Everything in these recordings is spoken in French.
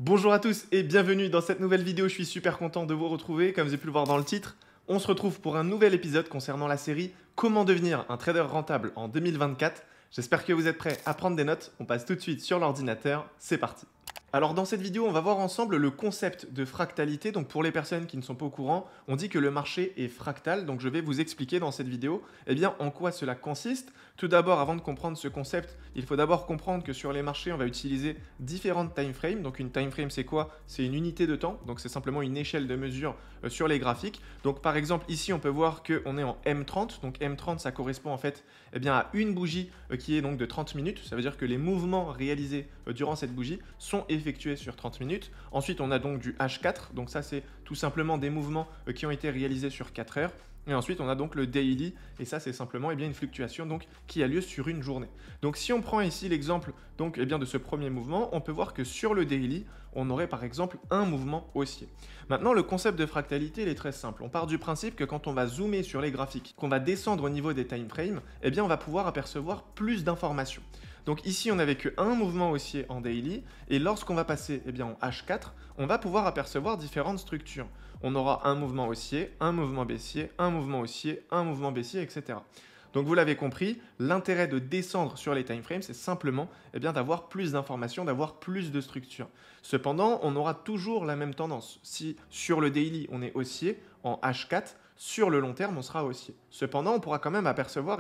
Bonjour à tous et bienvenue dans cette nouvelle vidéo, je suis super content de vous retrouver, comme vous avez pu le voir dans le titre. On se retrouve pour un nouvel épisode concernant la série Comment devenir un trader rentable en 2024. J'espère que vous êtes prêts à prendre des notes, on passe tout de suite sur l'ordinateur, c'est parti. Alors dans cette vidéo, on va voir ensemble le concept de fractalité. Donc pour les personnes qui ne sont pas au courant, on dit que le marché est fractal. Donc je vais vous expliquer dans cette vidéo en quoi cela consiste. Tout d'abord, avant de comprendre ce concept, il faut d'abord comprendre que sur les marchés, on va utiliser différentes time frames. Donc une time frame, c'est quoi? C'est une unité de temps. Donc c'est simplement une échelle de mesure sur les graphiques. Donc par exemple, ici, on peut voir qu'on est en M30. Donc M30, ça correspond en fait à une bougie qui est donc de 30 minutes. Ça veut dire que les mouvements réalisés durant cette bougie sont effectués sur 30 minutes. Ensuite, on a donc du H4. Donc ça, c'est tout simplement des mouvements qui ont été réalisés sur 4 heures. Et ensuite, on a donc le daily, et ça, c'est simplement une fluctuation donc, qui a lieu sur une journée. Donc, si on prend ici l'exemple donc de ce premier mouvement, on peut voir que sur le daily, on aurait par exemple un mouvement haussier. Maintenant, le concept de fractalité, il est très simple. On part du principe que quand on va zoomer sur les graphiques, qu'on va descendre au niveau des time frames, on va pouvoir apercevoir plus d'informations. Donc ici, on n'avait qu'un mouvement haussier en daily, et lorsqu'on va passer en H4, on va pouvoir apercevoir différentes structures. On aura un mouvement haussier, un mouvement baissier, un mouvement haussier, un mouvement baissier, etc. Donc vous l'avez compris, l'intérêt de descendre sur les time frames, c'est simplement d'avoir plus d'informations, d'avoir plus de structures. Cependant, on aura toujours la même tendance. Si sur le daily, on est haussier, en H4, sur le long terme, on sera haussier. Cependant, on pourra quand même apercevoir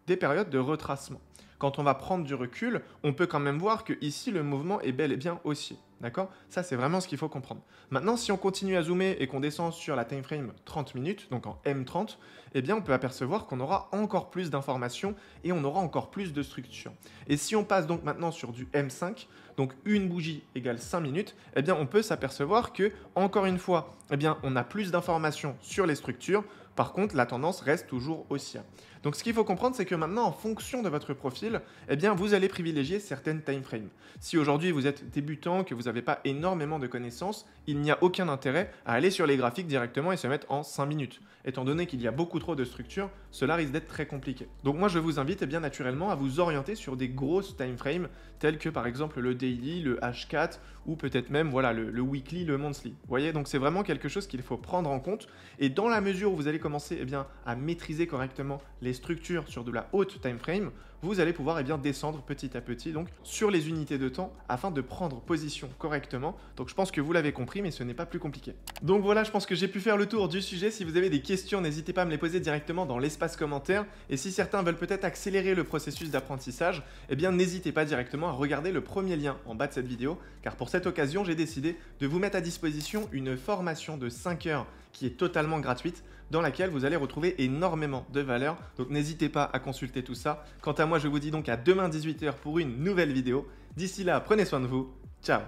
des périodes de retracement. Quand on va prendre du recul, on peut quand même voir que ici le mouvement est bel et bien haussier. D'accord? Ça, c'est vraiment ce qu'il faut comprendre. Maintenant, si on continue à zoomer et qu'on descend sur la time frame 30 minutes, donc en M30, on peut apercevoir qu'on aura encore plus d'informations et on aura encore plus de structures. Et si on passe donc maintenant sur du M5, donc une bougie égale 5 minutes, on peut s'apercevoir que, encore une fois, on a plus d'informations sur les structures. Par contre, la tendance reste toujours haussière. Donc, ce qu'il faut comprendre, c'est que maintenant, en fonction de votre profil, vous allez privilégier certaines time frames. Si aujourd'hui, vous êtes débutant, que vous n'avez pas énormément de connaissances, il n'y a aucun intérêt à aller sur les graphiques directement et se mettre en 5 minutes. Étant donné qu'il y a beaucoup trop de structures, cela risque d'être très compliqué. Donc, moi, je vous invite naturellement à vous orienter sur des grosses time frames, telles que par exemple le daily, le H4 ou peut-être même le weekly, le monthly. Vous voyez, donc c'est vraiment quelque chose qu'il faut prendre en compte. Et dans la mesure où vous allez commencer à maîtriser correctement les structures sur de la haute time frame, vous allez pouvoir descendre petit à petit donc sur les unités de temps afin de prendre position correctement. Donc je pense que vous l'avez compris, mais ce n'est pas plus compliqué. Donc voilà, je pense que j'ai pu faire le tour du sujet. Si vous avez des questions, n'hésitez pas à me les poser directement dans l'espace commentaire. Et si certains veulent peut-être accélérer le processus d'apprentissage, n'hésitez pas directement à regarder le premier lien en bas de cette vidéo, car pour cette occasion, j'ai décidé de vous mettre à disposition une formation de 5 heures qui est totalement gratuite, dans laquelle vous allez retrouver énormément de valeur. Donc n'hésitez pas à consulter tout ça. Quant à moi, je vous dis donc à demain 18 h pour une nouvelle vidéo. D'ici là, prenez soin de vous. Ciao!